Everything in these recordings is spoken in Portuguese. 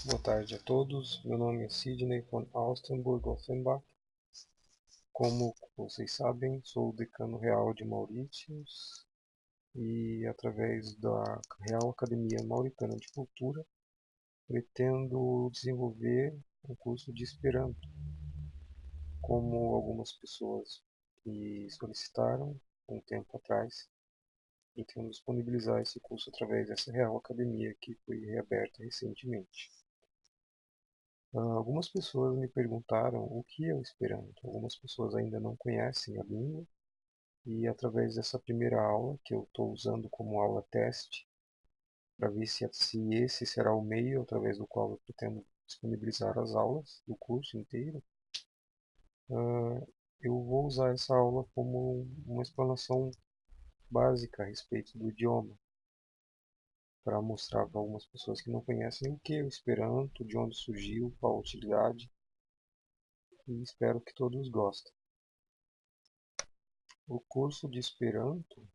Boa tarde a todos, meu nome é Sidney von Alstenburg-Offenbach. Como vocês sabem, sou o decano real de Mauritius e, através da Real Academia Mauritana de Cultura, pretendo desenvolver um curso de Esperanto. Como algumas pessoas me solicitaram um tempo atrás, pretendo disponibilizar esse curso através dessa Real Academia que foi reaberta recentemente. Algumas pessoas me perguntaram o que é o Esperanto. Algumas pessoas ainda não conhecem a língua e, através dessa primeira aula, que eu estou usando como aula teste, para ver se esse será o meio através do qual eu pretendo disponibilizar as aulas do curso inteiro, eu vou usar essa aula como uma explanação básica a respeito do idioma, para mostrar para algumas pessoas que não conhecem o que é o Esperanto, de onde surgiu, qual a utilidade, e espero que todos gostem. O curso de Esperanto,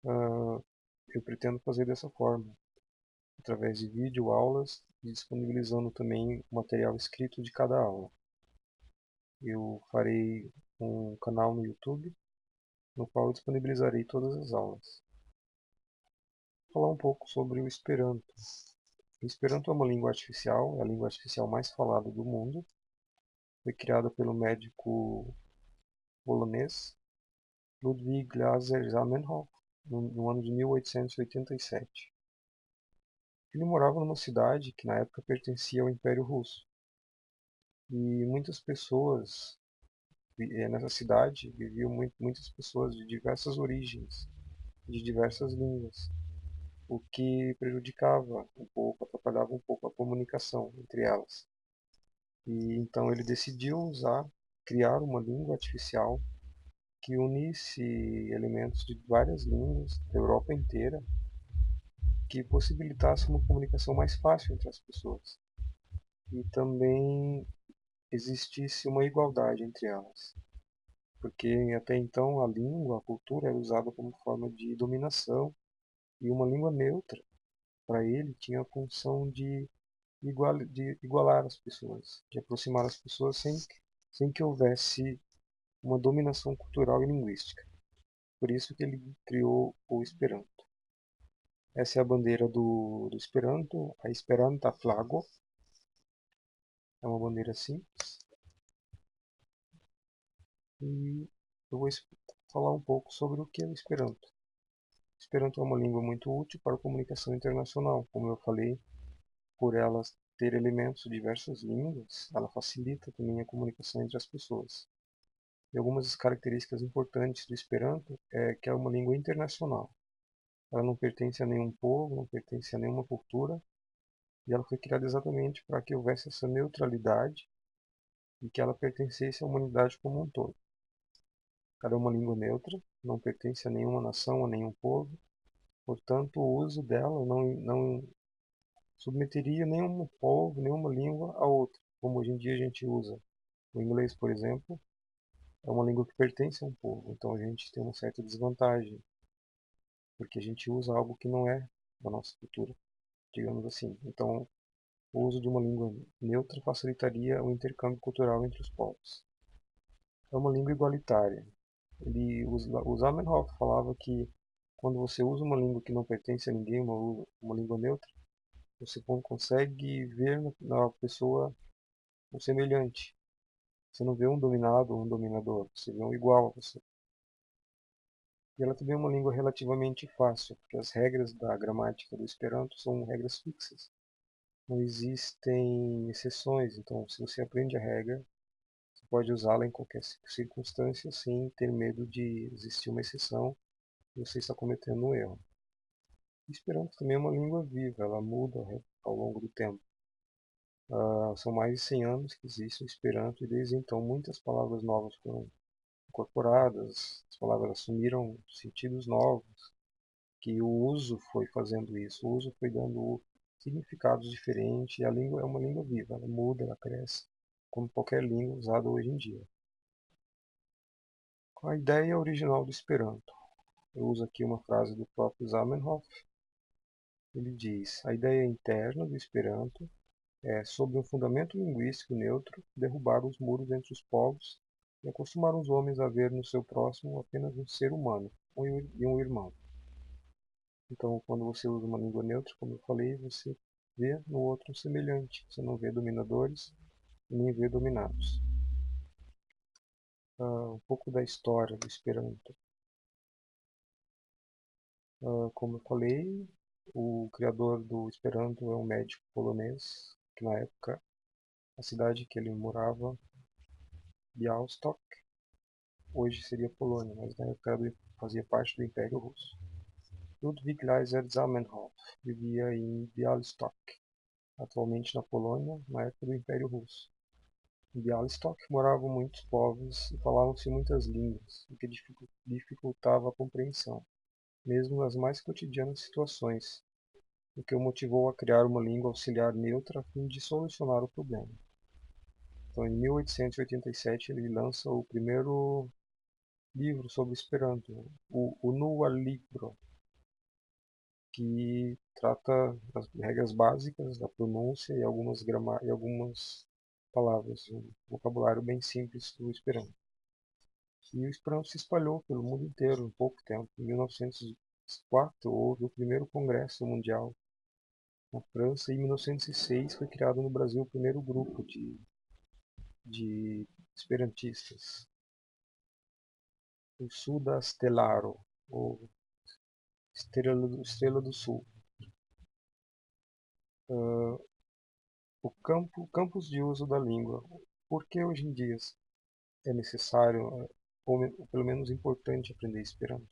eu pretendo fazer dessa forma, através de vídeo aulas e disponibilizando também o material escrito de cada aula. Eu farei um canal no YouTube, no qual eu disponibilizarei todas as aulas. Vou falar um pouco sobre o Esperanto. O Esperanto é uma língua artificial, é a língua artificial mais falada do mundo. Foi criada pelo médico polonês Ludwig Laser Zamenhof no ano de 1887. Ele morava numa cidade que na época pertencia ao Império Russo. E muitas pessoas, nessa cidade, viviam muitas pessoas de diversas origens, de diversas línguas, o que prejudicava um pouco, atrapalhava um pouco a comunicação entre elas. E então ele decidiu criar uma língua artificial que unisse elementos de várias línguas da Europa inteira, que possibilitasse uma comunicação mais fácil entre as pessoas. E também existisse uma igualdade entre elas, porque até então a língua, a cultura era usada como forma de dominação, e uma língua neutra, para ele, tinha a função de igualar as pessoas, de aproximar as pessoas sem que houvesse uma dominação cultural e linguística. Por isso que ele criou o Esperanto. Essa é a bandeira do Esperanto, a Esperanta Flago. É uma bandeira simples. E eu vou falar um pouco sobre o que é o Esperanto. O Esperanto é uma língua muito útil para a comunicação internacional. Como eu falei, por ela ter elementos de diversas línguas, ela facilita também a comunicação entre as pessoas. E algumas das características importantes do Esperanto é que é uma língua internacional. Ela não pertence a nenhum povo, não pertence a nenhuma cultura, e ela foi criada exatamente para que houvesse essa neutralidade e que ela pertencesse à humanidade como um todo. Ela é uma língua neutra, não pertence a nenhuma nação, a nenhum povo, portanto o uso dela não submeteria nenhum povo, nenhuma língua a outra, como hoje em dia a gente usa. O inglês, por exemplo, é uma língua que pertence a um povo, então a gente tem uma certa desvantagem, porque a gente usa algo que não é da nossa cultura, digamos assim. Então, o uso de uma língua neutra facilitaria o intercâmbio cultural entre os povos. É uma língua igualitária. O Zamenhof falava que quando você usa uma língua que não pertence a ninguém, uma língua neutra, você consegue ver na pessoa um semelhante. Você não vê um dominado ou um dominador, você vê um igual a você. E ela também é uma língua relativamente fácil, porque as regras da gramática do Esperanto são regras fixas. Não existem exceções, então se você aprende a regra, você pode usá-la em qualquer circunstância sem ter medo de existir uma exceção e você está cometendo um erro. O Esperanto também é uma língua viva, ela muda ao longo do tempo. São mais de 100 anos que existe o Esperanto e desde então muitas palavras novas foram incorporadas, as palavras assumiram sentidos novos, que o uso foi fazendo isso, o uso foi dando significados diferentes, e a língua é uma língua viva, ela muda, ela cresce, como qualquer língua usada hoje em dia. A ideia original do Esperanto. Eu uso aqui uma frase do próprio Zamenhof, Ele diz: a ideia interna do Esperanto é, sob um fundamento linguístico neutro, derrubar os muros entre os povos e acostumar os homens a ver no seu próximo apenas um ser humano e um irmão. Então, quando você usa uma língua neutra, como eu falei, você vê no outro um semelhante. Você não vê dominadores e nem vê dominados. Um pouco da história do Esperanto. Como eu falei, o criador do Esperanto é um médico polonês, que na época a cidade que ele morava, Białystok, hoje seria Polônia, mas na época ele fazia parte do Império Russo. Ludwig Leiser Zamenhof vivia em Białystok, atualmente na Polônia, na época do Império Russo. Em Białystok moravam muitos povos e falavam-se muitas línguas, o que dificultava a compreensão, mesmo nas mais cotidianas situações, o que o motivou a criar uma língua auxiliar neutra a fim de solucionar o problema. Então, em 1887, ele lança o primeiro livro sobre Esperanto, o Unua Libro, que trata das regras básicas da pronúncia e algumas palavras, um vocabulário bem simples do Esperanto. E o Esperanto se espalhou pelo mundo inteiro em pouco tempo. Em 1904 houve o primeiro Congresso Mundial na França e em 1906 foi criado no Brasil o primeiro grupo de esperantistas, o Sudastelaro, ou Estrela do Sul. Campos de uso da língua. Por que hoje em dia é necessário, ou pelo menos importante, aprender Esperanto?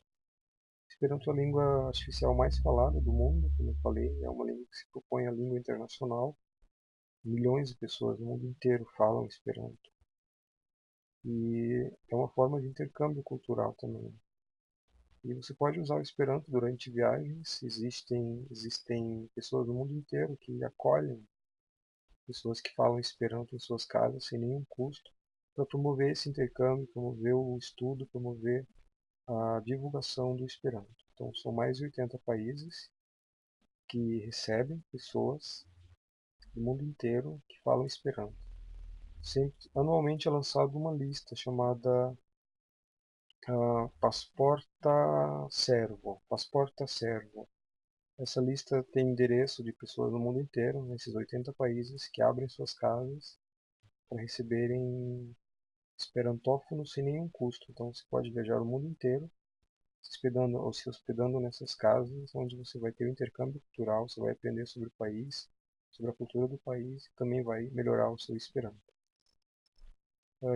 Esperanto é a língua artificial mais falada do mundo, como eu falei, é uma língua que se propõe a língua internacional. Milhões de pessoas no mundo inteiro falam Esperanto. E é uma forma de intercâmbio cultural também. E você pode usar o Esperanto durante viagens. Existem pessoas no mundo inteiro que acolhem pessoas que falam Esperanto em suas casas sem nenhum custo, para promover esse intercâmbio, promover o estudo, promover a divulgação do Esperanto. Então, são mais de 80 países que recebem pessoas do mundo inteiro que falam Esperanto. Anualmente é lançada uma lista chamada Passporta Servo. Essa lista tem endereço de pessoas no mundo inteiro, nesses 80 países, que abrem suas casas para receberem esperantófonos sem nenhum custo. Então você pode viajar o mundo inteiro se hospedando nessas casas, onde você vai ter um intercâmbio cultural, você vai aprender sobre o país, sobre a cultura do país e também vai melhorar o seu Esperanto.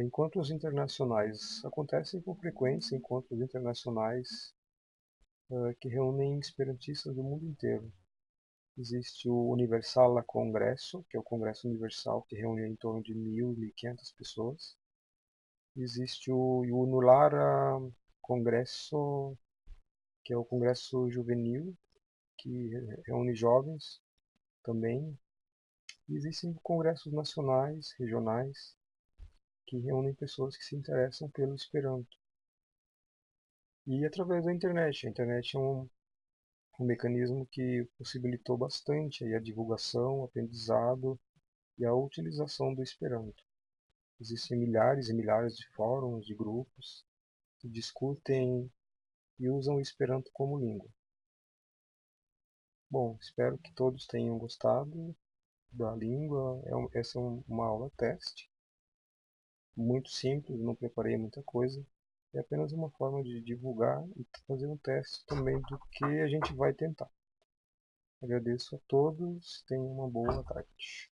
Encontros internacionais. Acontecem com frequência encontros internacionais que reúnem esperantistas do mundo inteiro. Existe o Universala Congresso, que é o Congresso Universal, que reúne em torno de 1.000, 1.500 pessoas. Existe o Unulara Congresso, que é o Congresso Juvenil, que reúne jovens também. E existem congressos nacionais, regionais, que reúnem pessoas que se interessam pelo Esperanto. E através da internet. A internet é um mecanismo que possibilitou bastante aí a divulgação, o aprendizado e a utilização do Esperanto. Existem milhares e milhares de fóruns, de grupos que discutem e usam o Esperanto como língua. Bom, espero que todos tenham gostado da língua. Essa é uma aula teste, muito simples, não preparei muita coisa. É apenas uma forma de divulgar e fazer um teste também do que a gente vai tentar. Agradeço a todos, tenham uma boa tarde.